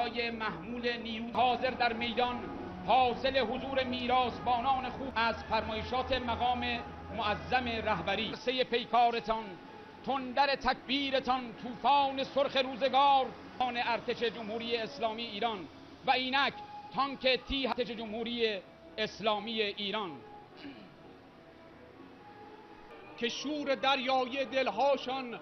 برای محمول نیرو حاضر در میدان حاصل حضور میراثبانان خوب از فرمایشات مقام معظم رهبری. سه پیکارتان، تندر تکبیرتان، طوفان سرخ روزگار آن ارتش جمهوری اسلامی ایران و اینک تانک تی ارتش جمهوری اسلامی ایران که شور دریای دلهاشان